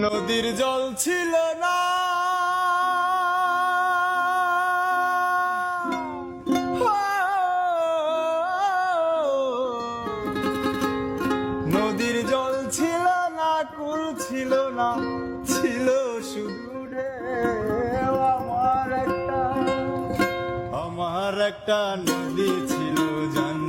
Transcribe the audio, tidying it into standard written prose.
নদীর জল ছিল না, নদীর জল ছিল না, কুল ছিল না, ছিল শুধু ঢেউ। আমার একটা নদী ছিল জান